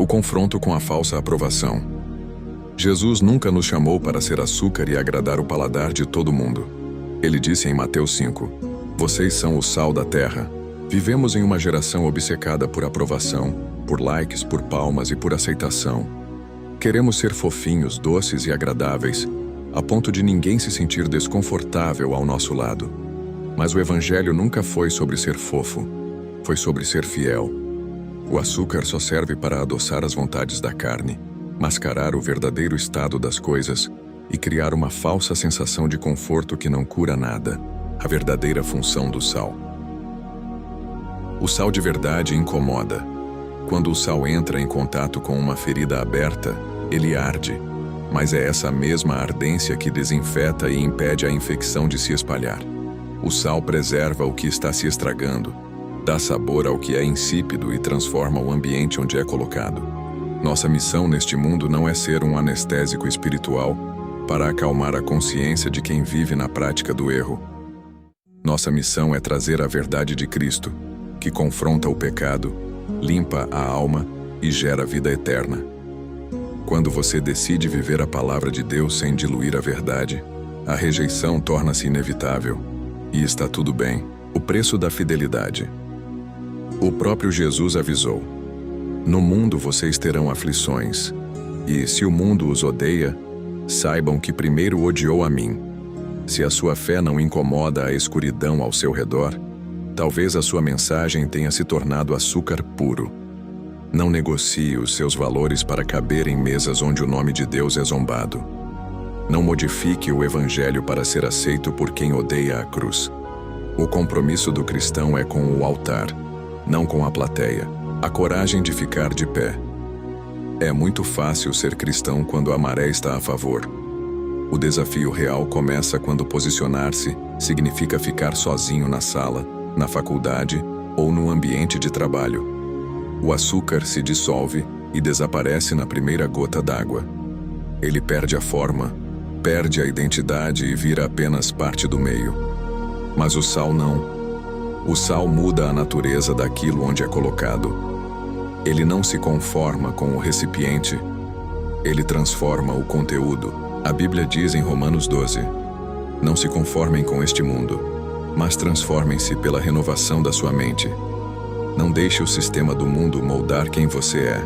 O confronto com a falsa aprovação. Jesus nunca nos chamou para ser açúcar e agradar o paladar de todo mundo. Ele disse em Mateus 5, "Vocês são o sal da terra." Vivemos em uma geração obcecada por aprovação, por likes, por palmas e por aceitação. Queremos ser fofinhos, doces e agradáveis, a ponto de ninguém se sentir desconfortável ao nosso lado. Mas o Evangelho nunca foi sobre ser fofo, foi sobre ser fiel. O açúcar só serve para adoçar as vontades da carne, mascarar o verdadeiro estado das coisas e criar uma falsa sensação de conforto que não cura nada, a verdadeira função do sal. O sal de verdade incomoda. Quando o sal entra em contato com uma ferida aberta, ele arde, mas é essa mesma ardência que desinfeta e impede a infecção de se espalhar. O sal preserva o que está se estragando, dá sabor ao que é insípido e transforma o ambiente onde é colocado. Nossa missão neste mundo não é ser um anestésico espiritual para acalmar a consciência de quem vive na prática do erro. Nossa missão é trazer a verdade de Cristo, que confronta o pecado, limpa a alma e gera vida eterna. Quando você decide viver a palavra de Deus sem diluir a verdade, a rejeição torna-se inevitável. E está tudo bem. O preço da fidelidade. O próprio Jesus avisou: "No mundo vocês terão aflições, e se o mundo os odeia, saibam que primeiro odiou a mim." Se a sua fé não incomoda a escuridão ao seu redor, talvez a sua mensagem tenha se tornado açúcar puro. Não negocie os seus valores para caber em mesas onde o nome de Deus é zombado. Não modifique o Evangelho para ser aceito por quem odeia a cruz. O compromisso do cristão é com o altar, não com a plateia. A coragem de ficar de pé. É muito fácil ser cristão quando a maré está a favor. O desafio real começa quando posicionar-se significa ficar sozinho na sala, na faculdade ou no ambiente de trabalho. O açúcar se dissolve e desaparece na primeira gota d'água. Ele perde a forma, perde a identidade e vira apenas parte do meio. Mas o sal não. O sal muda a natureza daquilo onde é colocado. Ele não se conforma com o recipiente, ele transforma o conteúdo. A Bíblia diz em Romanos 12, "Não se conformem com este mundo, mas transformem-se pela renovação da sua mente." Não deixe o sistema do mundo moldar quem você é.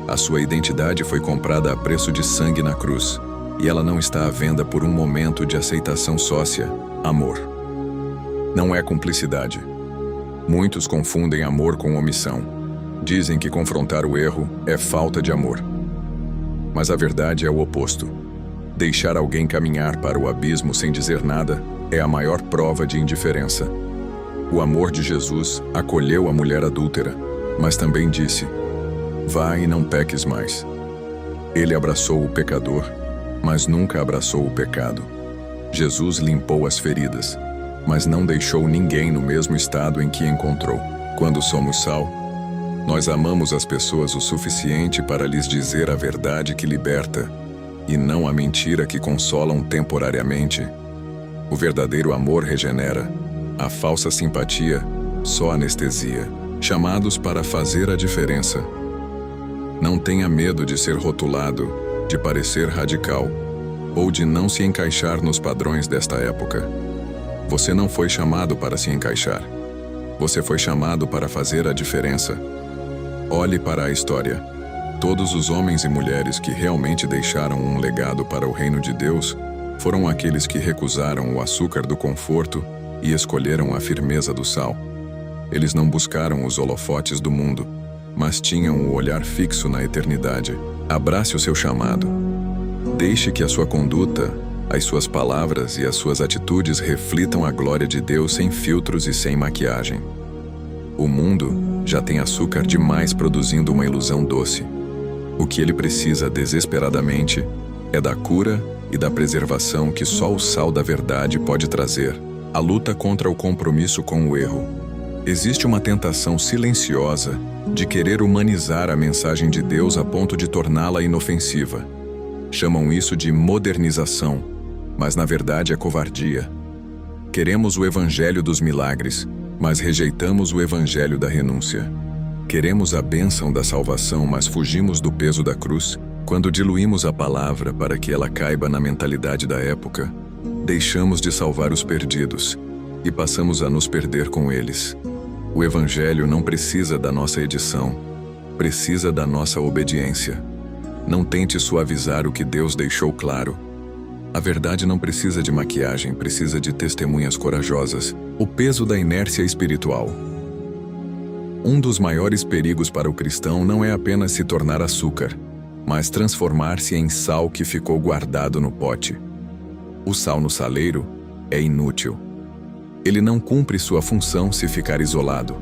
A sua identidade foi comprada a preço de sangue na cruz, e ela não está à venda por um momento de aceitação sócia, amor. Não é cumplicidade. Muitos confundem amor com omissão. Dizem que confrontar o erro é falta de amor. Mas a verdade é o oposto. Deixar alguém caminhar para o abismo sem dizer nada é a maior prova de indiferença. O amor de Jesus acolheu a mulher adúltera, mas também disse: "Vá e não peques mais." Ele abraçou o pecador, mas nunca abraçou o pecado. Jesus limpou as feridas, mas não deixou ninguém no mesmo estado em que encontrou. Quando somos sal, nós amamos as pessoas o suficiente para lhes dizer a verdade que liberta, e não a mentira que consolam temporariamente. O verdadeiro amor regenera, a falsa simpatia só anestesia. Chamados para fazer a diferença. Não tenha medo de ser rotulado, de parecer radical, ou de não se encaixar nos padrões desta época. Você não foi chamado para se encaixar. Você foi chamado para fazer a diferença. Olhe para a história. Todos os homens e mulheres que realmente deixaram um legado para o reino de Deus foram aqueles que recusaram o açúcar do conforto e escolheram a firmeza do sal. Eles não buscaram os holofotes do mundo, mas tinham o olhar fixo na eternidade. Abrace o seu chamado. Deixe que a sua conduta, as suas palavras e as suas atitudes reflitam a glória de Deus sem filtros e sem maquiagem. O mundo já tem açúcar demais produzindo uma ilusão doce. O que ele precisa desesperadamente é da cura e da preservação que só o sal da verdade pode trazer. A luta contra o compromisso com o erro. Existe uma tentação silenciosa de querer humanizar a mensagem de Deus a ponto de torná-la inofensiva. Chamam isso de modernização, mas na verdade é covardia. Queremos o evangelho dos milagres, mas rejeitamos o evangelho da renúncia. Queremos a bênção da salvação, mas fugimos do peso da cruz. Quando diluímos a palavra para que ela caiba na mentalidade da época, deixamos de salvar os perdidos e passamos a nos perder com eles. O Evangelho não precisa da nossa edição, precisa da nossa obediência. Não tente suavizar o que Deus deixou claro. A verdade não precisa de maquiagem, precisa de testemunhas corajosas. O peso da inércia espiritual. Um dos maiores perigos para o cristão não é apenas se tornar açúcar, mas transformar-se em sal que ficou guardado no pote. O sal no saleiro é inútil. Ele não cumpre sua função se ficar isolado,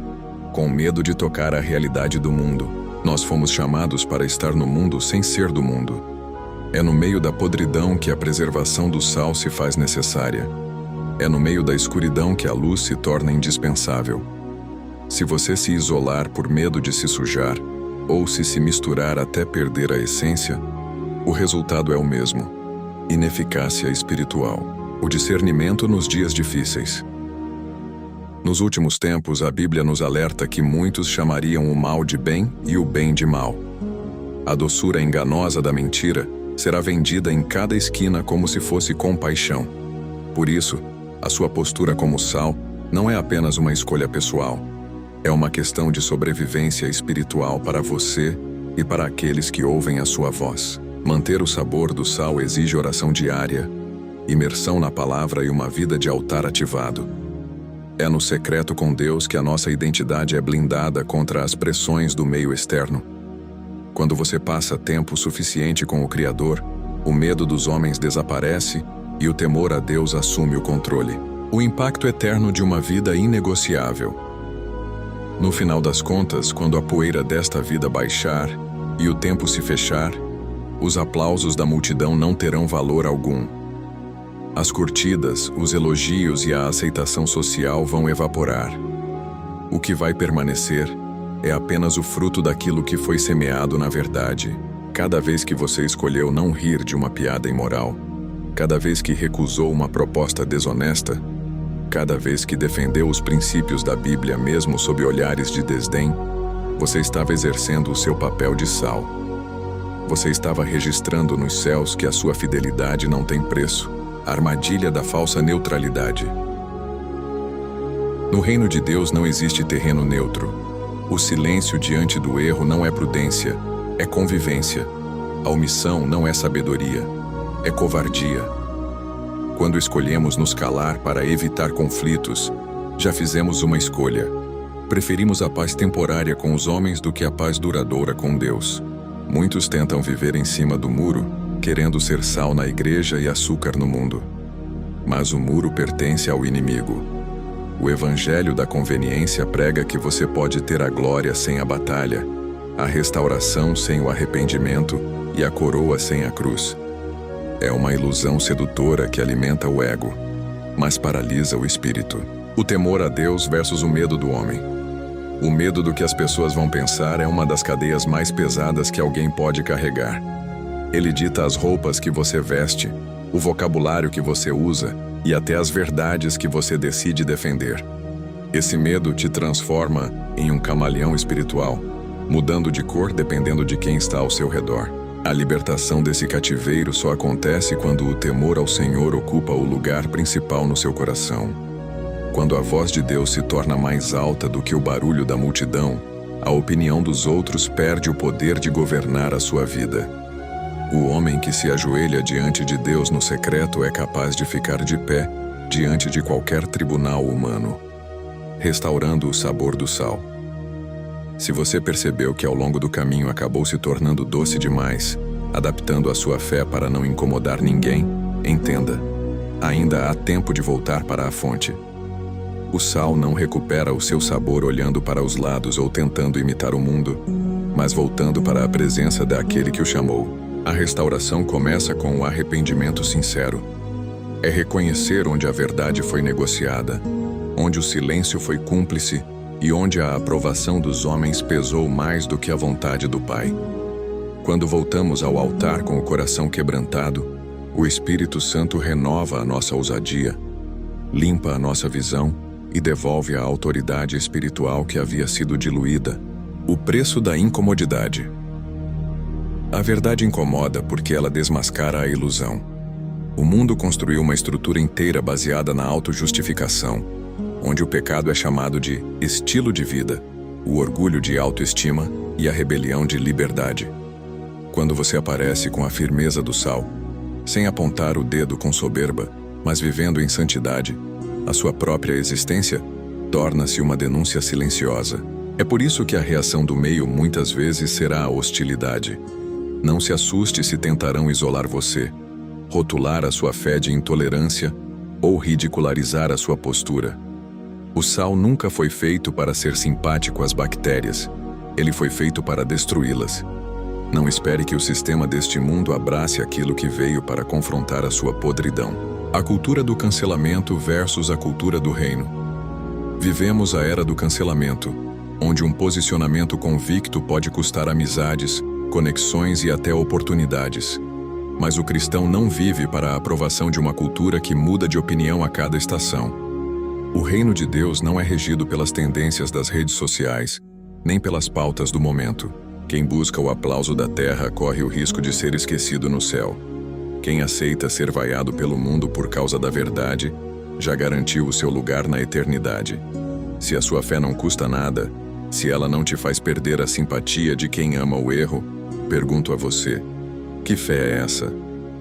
com medo de tocar a realidade do mundo. Nós fomos chamados para estar no mundo sem ser do mundo. É no meio da podridão que a preservação do sal se faz necessária. É no meio da escuridão que a luz se torna indispensável. Se você se isolar por medo de se sujar, ou se misturar até perder a essência, o resultado é o mesmo: ineficácia espiritual. O discernimento nos dias difíceis. Nos últimos tempos, a Bíblia nos alerta que muitos chamariam o mal de bem e o bem de mal. A doçura enganosa da mentira será vendida em cada esquina como se fosse compaixão. Por isso, a sua postura como sal não é apenas uma escolha pessoal. É uma questão de sobrevivência espiritual para você e para aqueles que ouvem a sua voz. Manter o sabor do sal exige oração diária, imersão na palavra e uma vida de altar ativado. É no secreto com Deus que a nossa identidade é blindada contra as pressões do meio externo. Quando você passa tempo suficiente com o Criador, o medo dos homens desaparece e o temor a Deus assume o controle. O impacto eterno de uma vida inegociável. No final das contas, quando a poeira desta vida baixar e o tempo se fechar, os aplausos da multidão não terão valor algum. As curtidas, os elogios e a aceitação social vão evaporar. O que vai permanecer é apenas o fruto daquilo que foi semeado na verdade. Cada vez que você escolheu não rir de uma piada imoral, cada vez que recusou uma proposta desonesta, cada vez que defendeu os princípios da Bíblia mesmo sob olhares de desdém, você estava exercendo o seu papel de sal. Você estava registrando nos céus que a sua fidelidade não tem preço. A armadilha da falsa neutralidade. No reino de Deus não existe terreno neutro. O silêncio diante do erro não é prudência, é convivência. A omissão não é sabedoria, é covardia. Quando escolhemos nos calar para evitar conflitos, já fizemos uma escolha. Preferimos a paz temporária com os homens do que a paz duradoura com Deus. Muitos tentam viver em cima do muro, querendo ser sal na igreja e açúcar no mundo. Mas o muro pertence ao inimigo. O evangelho da conveniência prega que você pode ter a glória sem a batalha, a restauração sem o arrependimento e a coroa sem a cruz. É uma ilusão sedutora que alimenta o ego, mas paralisa o espírito. O temor a Deus versus o medo do homem. O medo do que as pessoas vão pensar é uma das cadeias mais pesadas que alguém pode carregar. Ele dita as roupas que você veste, o vocabulário que você usa e até as verdades que você decide defender. Esse medo te transforma em um camaleão espiritual, mudando de cor dependendo de quem está ao seu redor. A libertação desse cativeiro só acontece quando o temor ao Senhor ocupa o lugar principal no seu coração. Quando a voz de Deus se torna mais alta do que o barulho da multidão, a opinião dos outros perde o poder de governar a sua vida. O homem que se ajoelha diante de Deus no secreto é capaz de ficar de pé diante de qualquer tribunal humano, restaurando o sabor do sal. Se você percebeu que ao longo do caminho acabou se tornando doce demais, adaptando a sua fé para não incomodar ninguém, entenda, ainda há tempo de voltar para a fonte. O sal não recupera o seu sabor olhando para os lados ou tentando imitar o mundo, mas voltando para a presença daquele que o chamou. A restauração começa com o arrependimento sincero. É reconhecer onde a verdade foi negociada, onde o silêncio foi cúmplice e onde a aprovação dos homens pesou mais do que a vontade do Pai. Quando voltamos ao altar com o coração quebrantado, o Espírito Santo renova a nossa ousadia, limpa a nossa visão e devolve a autoridade espiritual que havia sido diluída. O preço da incomodidade. A verdade incomoda porque ela desmascara a ilusão. O mundo construiu uma estrutura inteira baseada na autojustificação, onde o pecado é chamado de estilo de vida, o orgulho de autoestima e a rebelião de liberdade. Quando você aparece com a firmeza do sal, sem apontar o dedo com soberba, mas vivendo em santidade, a sua própria existência torna-se uma denúncia silenciosa. É por isso que a reação do meio muitas vezes será a hostilidade. Não se assuste se tentarão isolar você, rotular a sua fé de intolerância ou ridicularizar a sua postura. O sal nunca foi feito para ser simpático às bactérias. Ele foi feito para destruí-las. Não espere que o sistema deste mundo abrace aquilo que veio para confrontar a sua podridão. A cultura do cancelamento versus a cultura do reino. Vivemos a era do cancelamento, onde um posicionamento convicto pode custar amizades, conexões e até oportunidades. Mas o cristão não vive para a aprovação de uma cultura que muda de opinião a cada estação. O reino de Deus não é regido pelas tendências das redes sociais, nem pelas pautas do momento. Quem busca o aplauso da terra corre o risco de ser esquecido no céu. Quem aceita ser vaiado pelo mundo por causa da verdade, já garantiu o seu lugar na eternidade. Se a sua fé não custa nada, se ela não te faz perder a simpatia de quem ama o erro, pergunto a você, que fé é essa?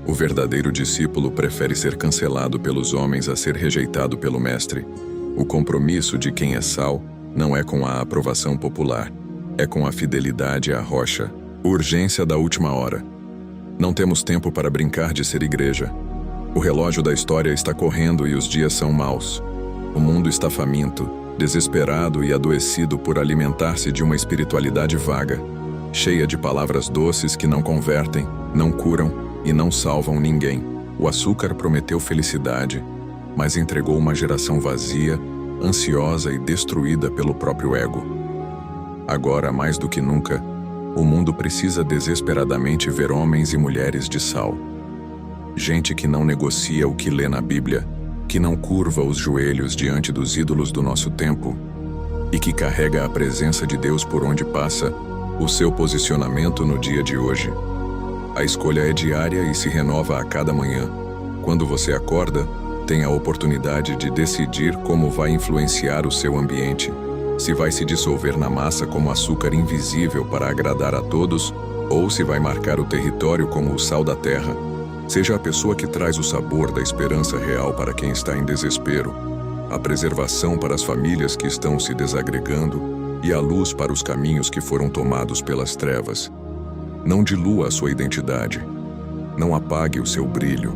O verdadeiro discípulo prefere ser cancelado pelos homens a ser rejeitado pelo Mestre. O compromisso de quem é sal não é com a aprovação popular, é com a fidelidade à rocha. Urgência da última hora. Não temos tempo para brincar de ser igreja. O relógio da história está correndo e os dias são maus. O mundo está faminto, desesperado e adoecido por alimentar-se de uma espiritualidade vaga, cheia de palavras doces que não convertem, não curam e não salvam ninguém. O açúcar prometeu felicidade, mas entregou uma geração vazia, ansiosa e destruída pelo próprio ego. Agora, mais do que nunca, o mundo precisa desesperadamente ver homens e mulheres de sal. Gente que não negocia o que lê na Bíblia, que não curva os joelhos diante dos ídolos do nosso tempo e que carrega a presença de Deus por onde passa, o seu posicionamento no dia de hoje. A escolha é diária e se renova a cada manhã. Quando você acorda, tem a oportunidade de decidir como vai influenciar o seu ambiente, se vai se dissolver na massa como açúcar invisível para agradar a todos, ou se vai marcar o território como o sal da terra. Seja a pessoa que traz o sabor da esperança real para quem está em desespero, a preservação para as famílias que estão se desagregando e a luz para os caminhos que foram tomados pelas trevas. Não dilua a sua identidade. Não apague o seu brilho.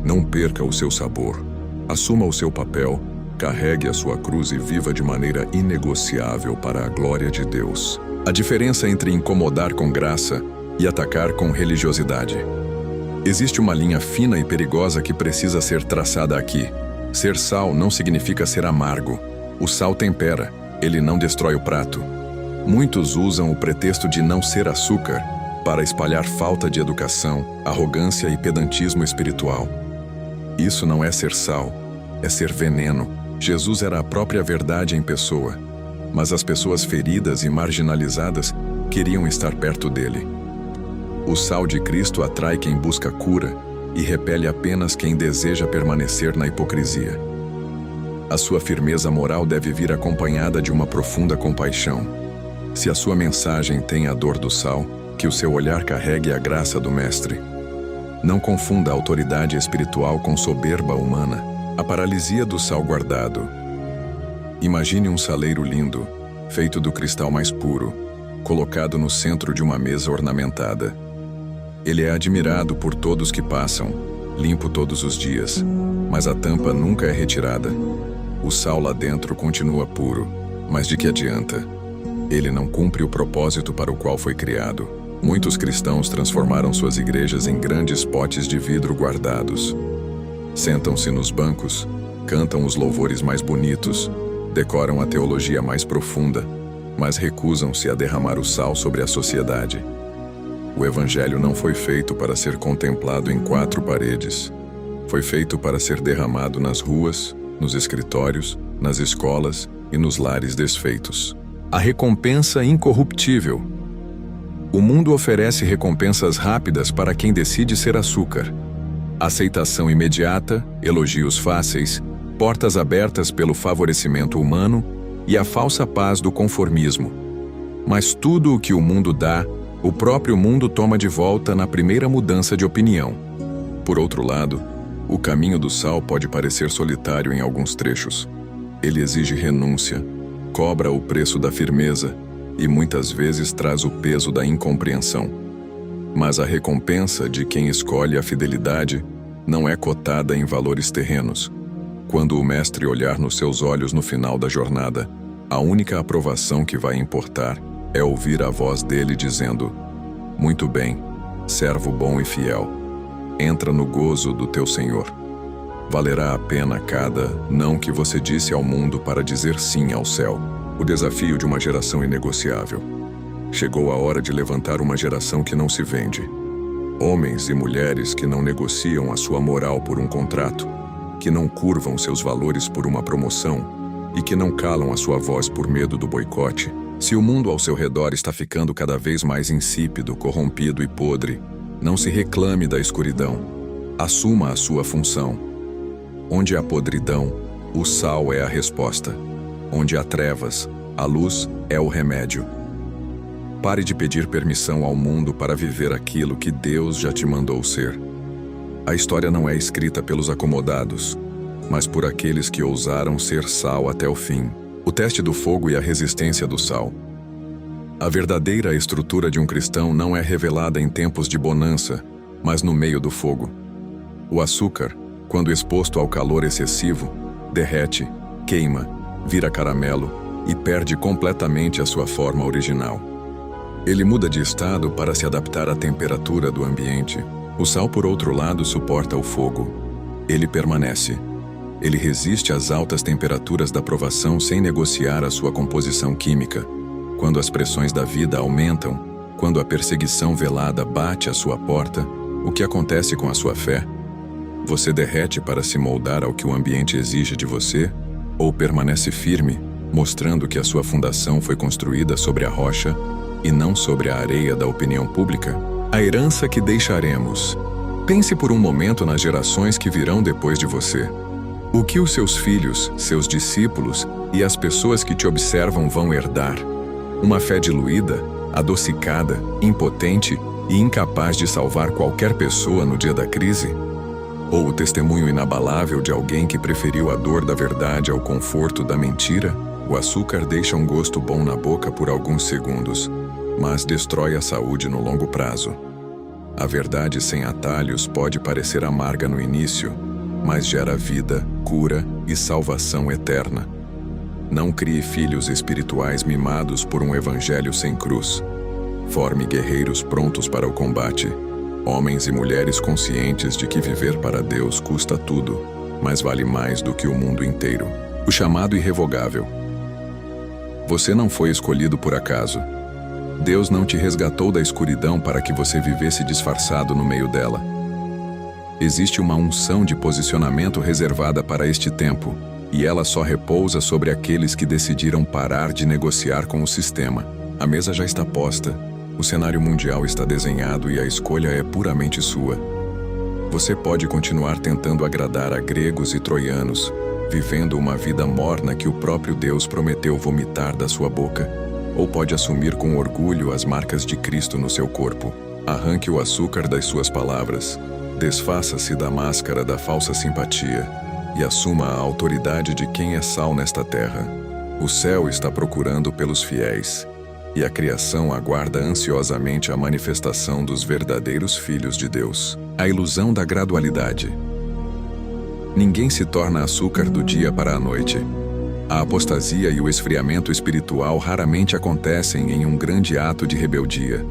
Não perca o seu sabor. Assuma o seu papel, carregue a sua cruz e viva de maneira inegociável para a glória de Deus. A diferença entre incomodar com graça e atacar com religiosidade. Existe uma linha fina e perigosa que precisa ser traçada aqui. Ser sal não significa ser amargo. O sal tempera, ele não destrói o prato. Muitos usam o pretexto de não ser açúcar para espalhar falta de educação, arrogância e pedantismo espiritual. Isso não é ser sal, é ser veneno. Jesus era a própria verdade em pessoa, mas as pessoas feridas e marginalizadas queriam estar perto dele. O sal de Cristo atrai quem busca cura e repele apenas quem deseja permanecer na hipocrisia. A sua firmeza moral deve vir acompanhada de uma profunda compaixão. Se a sua mensagem tem a dor do sal, que o seu olhar carregue a graça do Mestre. Não confunda a autoridade espiritual com soberba humana, a paralisia do sal guardado. Imagine um saleiro lindo, feito do cristal mais puro, colocado no centro de uma mesa ornamentada. Ele é admirado por todos que passam, limpo todos os dias, mas a tampa nunca é retirada. O sal lá dentro continua puro, mas de que adianta? Ele não cumpre o propósito para o qual foi criado. Muitos cristãos transformaram suas igrejas em grandes potes de vidro guardados. Sentam-se nos bancos, cantam os louvores mais bonitos, decoram a teologia mais profunda, mas recusam-se a derramar o sal sobre a sociedade. O Evangelho não foi feito para ser contemplado em quatro paredes. Foi feito para ser derramado nas ruas, nos escritórios, nas escolas e nos lares desfeitos. A recompensa incorruptível. O mundo oferece recompensas rápidas para quem decide ser açúcar. Aceitação imediata, elogios fáceis, portas abertas pelo favorecimento humano e a falsa paz do conformismo. Mas tudo o que o mundo dá, o próprio mundo toma de volta na primeira mudança de opinião. Por outro lado, o caminho do sal pode parecer solitário em alguns trechos. Ele exige renúncia, cobra o preço da firmeza e muitas vezes traz o peso da incompreensão. Mas a recompensa de quem escolhe a fidelidade não é cotada em valores terrenos. Quando o mestre olhar nos seus olhos no final da jornada, a única aprovação que vai importar é ouvir a voz dele dizendo: "Muito bem, servo bom e fiel. Entra no gozo do teu Senhor." Valerá a pena cada não que você disse ao mundo para dizer sim ao céu. O desafio de uma geração inegociável. Chegou a hora de levantar uma geração que não se vende. Homens e mulheres que não negociam a sua moral por um contrato, que não curvam seus valores por uma promoção e que não calam a sua voz por medo do boicote. Se o mundo ao seu redor está ficando cada vez mais insípido, corrompido e podre, não se reclame da escuridão. Assuma a sua função. Onde há podridão, o sal é a resposta. Onde há trevas, a luz é o remédio. Pare de pedir permissão ao mundo para viver aquilo que Deus já te mandou ser. A história não é escrita pelos acomodados, mas por aqueles que ousaram ser sal até o fim. O teste do fogo e a resistência do sal. A verdadeira estrutura de um cristão não é revelada em tempos de bonança, mas no meio do fogo. O açúcar, quando exposto ao calor excessivo, derrete, queima, vira caramelo e perde completamente a sua forma original. Ele muda de estado para se adaptar à temperatura do ambiente. O sal, por outro lado, suporta o fogo. Ele permanece. Ele resiste às altas temperaturas da provação sem negociar a sua composição química. Quando as pressões da vida aumentam, quando a perseguição velada bate à sua porta, o que acontece com a sua fé? Você derrete para se moldar ao que o ambiente exige de você? Ou permanece firme, mostrando que a sua fundação foi construída sobre a rocha e não sobre a areia da opinião pública? A herança que deixaremos. Pense por um momento nas gerações que virão depois de você. O que os seus filhos, seus discípulos e as pessoas que te observam vão herdar? Uma fé diluída, adocicada, impotente e incapaz de salvar qualquer pessoa no dia da crise? Ou o testemunho inabalável de alguém que preferiu a dor da verdade ao conforto da mentira? O açúcar deixa um gosto bom na boca por alguns segundos, mas destrói a saúde no longo prazo. A verdade sem atalhos pode parecer amarga no início, mas gera vida, cura e salvação eterna. Não crie filhos espirituais mimados por um evangelho sem cruz. Forme guerreiros prontos para o combate. Homens e mulheres conscientes de que viver para Deus custa tudo, mas vale mais do que o mundo inteiro. O chamado irrevogável. Você não foi escolhido por acaso. Deus não te resgatou da escuridão para que você vivesse disfarçado no meio dela. Existe uma unção de posicionamento reservada para este tempo, e ela só repousa sobre aqueles que decidiram parar de negociar com o sistema. A mesa já está posta. O cenário mundial está desenhado e a escolha é puramente sua. Você pode continuar tentando agradar a gregos e troianos, vivendo uma vida morna que o próprio Deus prometeu vomitar da sua boca, ou pode assumir com orgulho as marcas de Cristo no seu corpo. Arranque o açúcar das suas palavras, desfaça-se da máscara da falsa simpatia e assuma a autoridade de quem é sal nesta terra. O céu está procurando pelos fiéis, e a criação aguarda ansiosamente a manifestação dos verdadeiros filhos de Deus. A ilusão da gradualidade. Ninguém se torna açúcar do dia para a noite. A apostasia e o esfriamento espiritual raramente acontecem em um grande ato de rebeldia.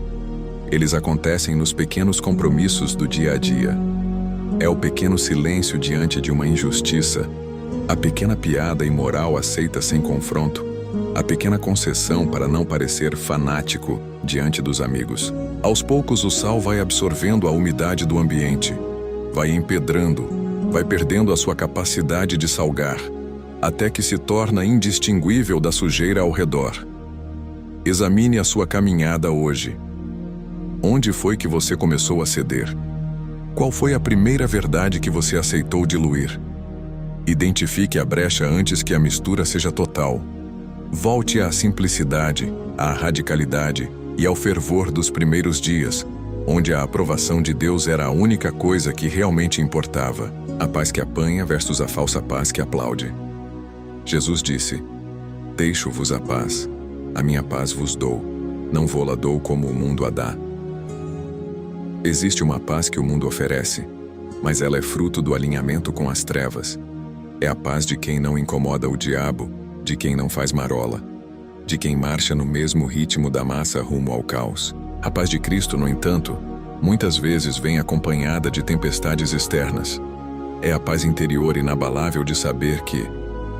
Eles acontecem nos pequenos compromissos do dia a dia. É o pequeno silêncio diante de uma injustiça, a pequena piada imoral aceita sem confronto, a pequena concessão para não parecer fanático diante dos amigos. Aos poucos o sal vai absorvendo a umidade do ambiente, vai empedrando, vai perdendo a sua capacidade de salgar, até que se torna indistinguível da sujeira ao redor. Examine a sua caminhada hoje. Onde foi que você começou a ceder? Qual foi a primeira verdade que você aceitou diluir? Identifique a brecha antes que a mistura seja total. Volte à simplicidade, à radicalidade e ao fervor dos primeiros dias, onde a aprovação de Deus era a única coisa que realmente importava. A paz que apanha versus a falsa paz que aplaude. Jesus disse: Deixo-vos a paz, a minha paz vos dou, não vô-la dou como o mundo a dá. Existe uma paz que o mundo oferece, mas ela é fruto do alinhamento com as trevas. É a paz de quem não incomoda o diabo, de quem não faz marola, de quem marcha no mesmo ritmo da massa rumo ao caos. A paz de Cristo, no entanto, muitas vezes vem acompanhada de tempestades externas. É a paz interior inabalável de saber que,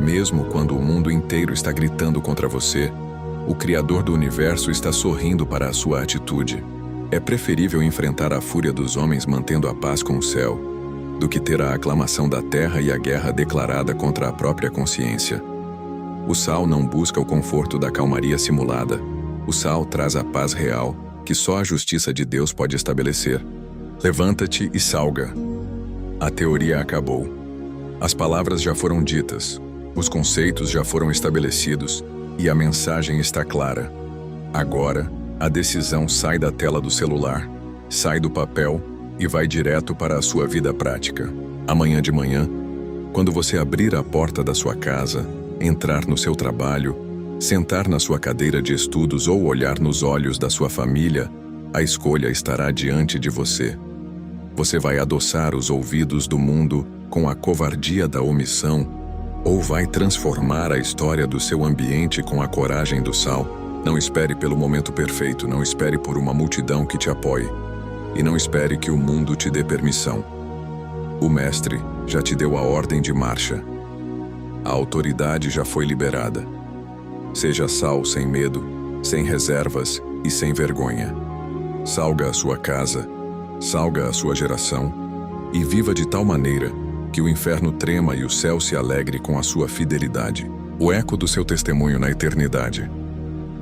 mesmo quando o mundo inteiro está gritando contra você, o Criador do Universo está sorrindo para a sua atitude. É preferível enfrentar a fúria dos homens mantendo a paz com o céu, do que ter a aclamação da terra e a guerra declarada contra a própria consciência. O sal não busca o conforto da calmaria simulada. O sal traz a paz real, que só a justiça de Deus pode estabelecer. Levanta-te e salga. A teoria acabou. As palavras já foram ditas, os conceitos já foram estabelecidos e a mensagem está clara. Agora, a decisão sai da tela do celular, sai do papel e vai direto para a sua vida prática. Amanhã de manhã, quando você abrir a porta da sua casa, entrar no seu trabalho, sentar na sua cadeira de estudos ou olhar nos olhos da sua família, a escolha estará diante de você. Você vai adoçar os ouvidos do mundo com a covardia da omissão, ou vai transformar a história do seu ambiente com a coragem do sal? Não espere pelo momento perfeito, não espere por uma multidão que te apoie. E não espere que o mundo te dê permissão. O Mestre já te deu a ordem de marcha. A autoridade já foi liberada. Seja sal sem medo, sem reservas e sem vergonha. Salga a sua casa, salga a sua geração e viva de tal maneira que o inferno trema e o céu se alegre com a sua fidelidade. O eco do seu testemunho na eternidade.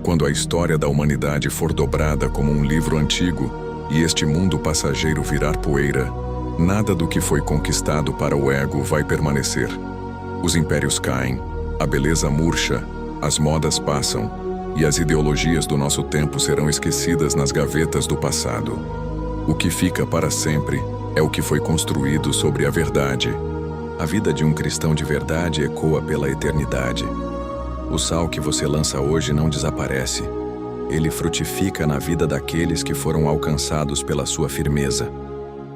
Quando a história da humanidade for dobrada como um livro antigo e este mundo passageiro virar poeira, nada do que foi conquistado para o ego vai permanecer. Os impérios caem, a beleza murcha, as modas passam, e as ideologias do nosso tempo serão esquecidas nas gavetas do passado. O que fica para sempre é o que foi construído sobre a verdade. A vida de um cristão de verdade ecoa pela eternidade. O sal que você lança hoje não desaparece. Ele frutifica na vida daqueles que foram alcançados pela sua firmeza.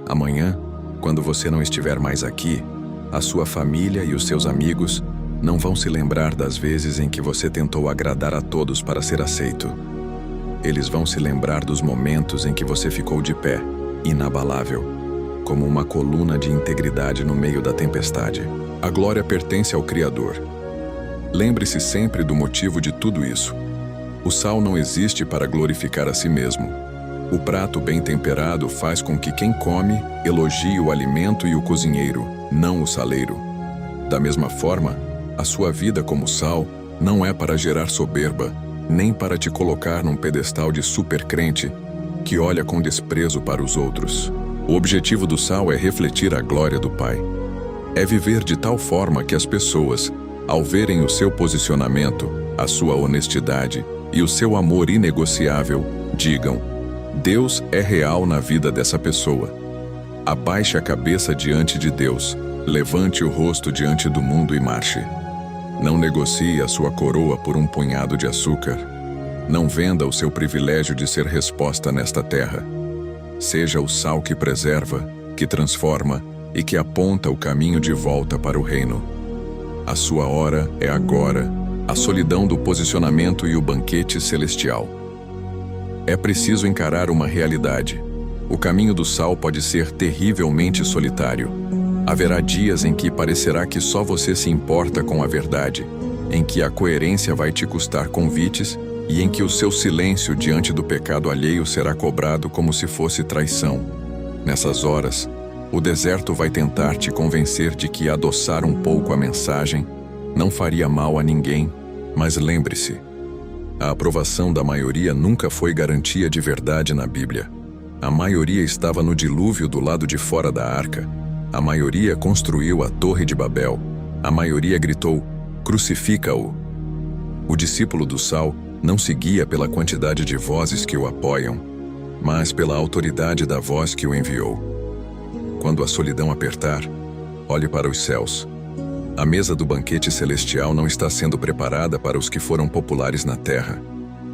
Amanhã, quando você não estiver mais aqui, a sua família e os seus amigos não vão se lembrar das vezes em que você tentou agradar a todos para ser aceito. Eles vão se lembrar dos momentos em que você ficou de pé, inabalável, como uma coluna de integridade no meio da tempestade. A glória pertence ao Criador. Lembre-se sempre do motivo de tudo isso. O sal não existe para glorificar a si mesmo. O prato bem temperado faz com que quem come elogie o alimento e o cozinheiro, não o saleiro. Da mesma forma, a sua vida como sal não é para gerar soberba, nem para te colocar num pedestal de supercrente que olha com desprezo para os outros. O objetivo do sal é refletir a glória do Pai. É viver de tal forma que as pessoas, ao verem o seu posicionamento, a sua honestidade e o seu amor inegociável, digam: Deus é real na vida dessa pessoa. Abaixe a cabeça diante de Deus, levante o rosto diante do mundo e marche. Não negocie a sua coroa por um punhado de açúcar. Não venda o seu privilégio de ser resposta nesta terra. Seja o sal que preserva, que transforma e que aponta o caminho de volta para o reino. A sua hora é agora, a solidão do posicionamento e o banquete celestial. É preciso encarar uma realidade. O caminho do sal pode ser terrivelmente solitário. Haverá dias em que parecerá que só você se importa com a verdade, em que a coerência vai te custar convites e em que o seu silêncio diante do pecado alheio será cobrado como se fosse traição. Nessas horas, o deserto vai tentar te convencer de que adoçar um pouco a mensagem não faria mal a ninguém, mas lembre-se, A aprovação da maioria nunca foi garantia de verdade na Bíblia. A maioria estava no dilúvio do lado de fora da arca. A maioria construiu a Torre de Babel. A maioria gritou: "Crucifica-o!" O discípulo do Sal não se guia pela quantidade de vozes que o apoiam, mas pela autoridade da voz que o enviou. Quando a solidão apertar, olhe para os céus. A mesa do banquete celestial não está sendo preparada para os que foram populares na terra,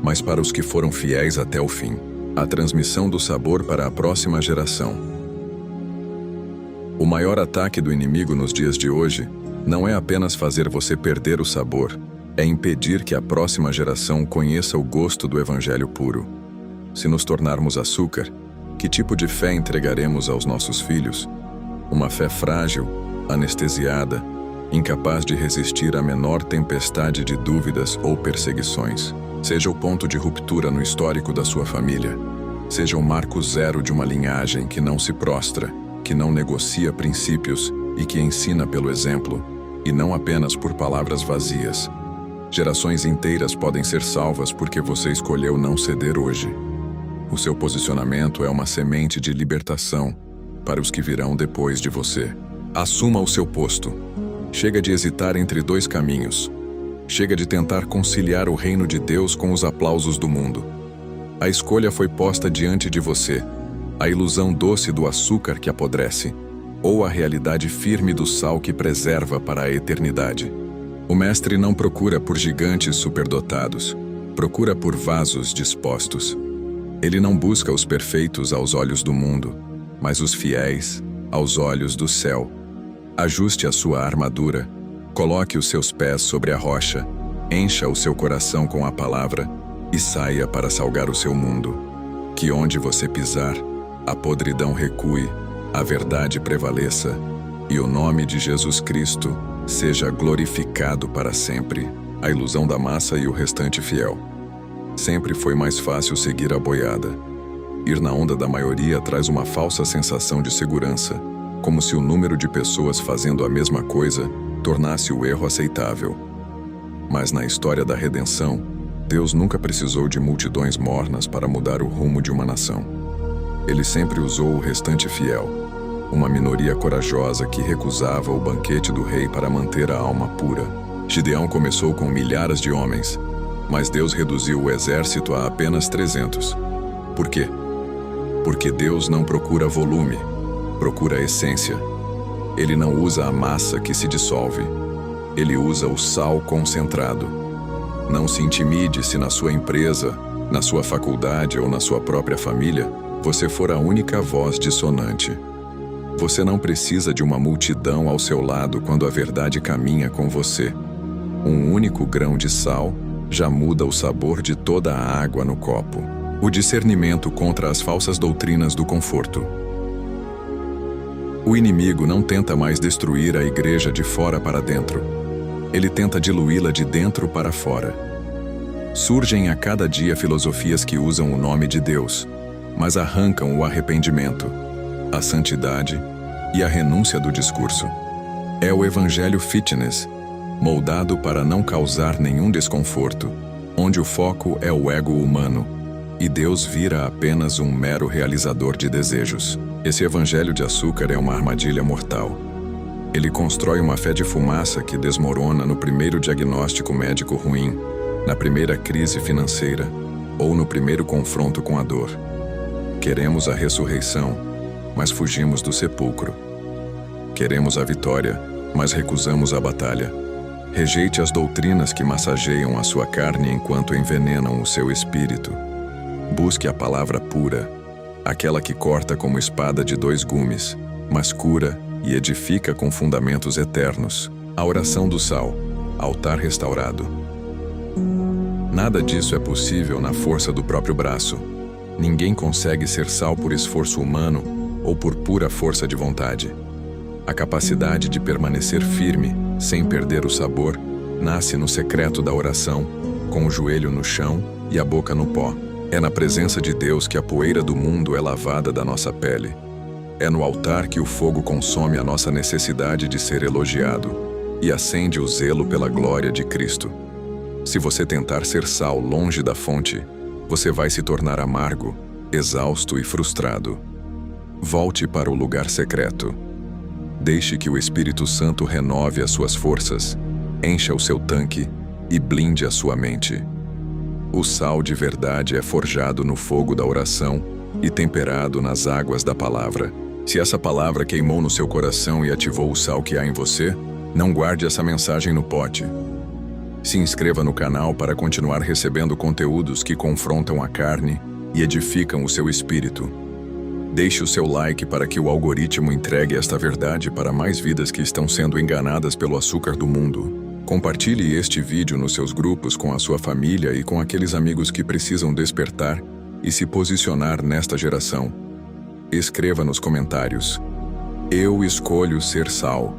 mas para os que foram fiéis até o fim. A transmissão do sabor para a próxima geração. O maior ataque do inimigo nos dias de hoje não é apenas fazer você perder o sabor, é impedir que a próxima geração conheça o gosto do evangelho puro. Se nos tornarmos açúcar, que tipo de fé entregaremos aos nossos filhos? Uma fé frágil, anestesiada, incapaz de resistir à menor tempestade de dúvidas ou perseguições. Seja o ponto de ruptura no histórico da sua família. Seja o marco zero de uma linhagem que não se prostra, que não negocia princípios e que ensina pelo exemplo, e não apenas por palavras vazias. Gerações inteiras podem ser salvas porque você escolheu não ceder hoje. O seu posicionamento é uma semente de libertação para os que virão depois de você. Assuma o seu posto. Chega de hesitar entre dois caminhos. Chega de tentar conciliar o reino de Deus com os aplausos do mundo. A escolha foi posta diante de você. A ilusão doce do açúcar que apodrece, ou a realidade firme do sal que preserva para a eternidade. O mestre não procura por gigantes superdotados, procura por vasos dispostos. Ele não busca os perfeitos aos olhos do mundo, mas os fiéis aos olhos do céu. Ajuste a sua armadura, coloque os seus pés sobre a rocha, encha o seu coração com a palavra e saia para salgar o seu mundo. Que onde você pisar, a podridão recue, a verdade prevaleça e o nome de Jesus Cristo seja glorificado para sempre. A ilusão da massa e o restante fiel. Sempre foi mais fácil seguir a boiada. Ir na onda da maioria traz uma falsa sensação de segurança, como se o número de pessoas fazendo a mesma coisa tornasse o erro aceitável. Mas na história da redenção, Deus nunca precisou de multidões mornas para mudar o rumo de uma nação. Ele sempre usou o restante fiel, uma minoria corajosa que recusava o banquete do rei para manter a alma pura. Gideão começou com milhares de homens, mas Deus reduziu o exército a apenas 300. Por quê? Porque Deus não procura volume, procura a essência. Ele não usa a massa que se dissolve. Ele usa o sal concentrado. Não se intimide se na sua empresa, na sua faculdade ou na sua própria família, você for a única voz dissonante. Você não precisa de uma multidão ao seu lado quando a verdade caminha com você. Um único grão de sal já muda o sabor de toda a água no copo. O discernimento contra as falsas doutrinas do conforto. O inimigo não tenta mais destruir a igreja de fora para dentro. Ele tenta diluí-la de dentro para fora. Surgem a cada dia filosofias que usam o nome de Deus, mas arrancam o arrependimento, a santidade e a renúncia do discurso. É o evangelho fitness, moldado para não causar nenhum desconforto, onde o foco é o ego humano, e Deus vira apenas um mero realizador de desejos. Esse evangelho de açúcar é uma armadilha mortal. Ele constrói uma fé de fumaça que desmorona no primeiro diagnóstico médico ruim, na primeira crise financeira ou no primeiro confronto com a dor. Queremos a ressurreição, mas fugimos do sepulcro. Queremos a vitória, mas recusamos a batalha. Rejeite as doutrinas que massageiam a sua carne enquanto envenenam o seu espírito. Busque a palavra pura, aquela que corta como espada de 2 gumes, mas cura e edifica com fundamentos eternos. A oração do sal, altar restaurado. Nada disso é possível na força do próprio braço. Ninguém consegue ser sal por esforço humano ou por pura força de vontade. A capacidade de permanecer firme, sem perder o sabor, nasce no secreto da oração, com o joelho no chão e a boca no pó. É na presença de Deus que a poeira do mundo é lavada da nossa pele. É no altar que o fogo consome a nossa necessidade de ser elogiado e acende o zelo pela glória de Cristo. Se você tentar ser sal longe da fonte, você vai se tornar amargo, exausto e frustrado. Volte para o lugar secreto. Deixe que o Espírito Santo renove as suas forças, encha o seu tanque e blinde a sua mente. O sal de verdade é forjado no fogo da oração e temperado nas águas da palavra. Se essa palavra queimou no seu coração e ativou o sal que há em você, não guarde essa mensagem no pote. Se inscreva no canal para continuar recebendo conteúdos que confrontam a carne e edificam o seu espírito. Deixe o seu like para que o algoritmo entregue esta verdade para mais vidas que estão sendo enganadas pelo açúcar do mundo. Compartilhe este vídeo nos seus grupos com a sua família e com aqueles amigos que precisam despertar e se posicionar nesta geração. Escreva nos comentários: eu escolho ser sal.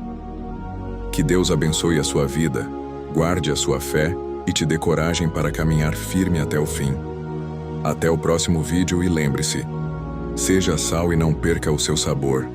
Que Deus abençoe a sua vida, guarde a sua fé e te dê coragem para caminhar firme até o fim. Até o próximo vídeo e lembre-se: seja sal e não perca o seu sabor.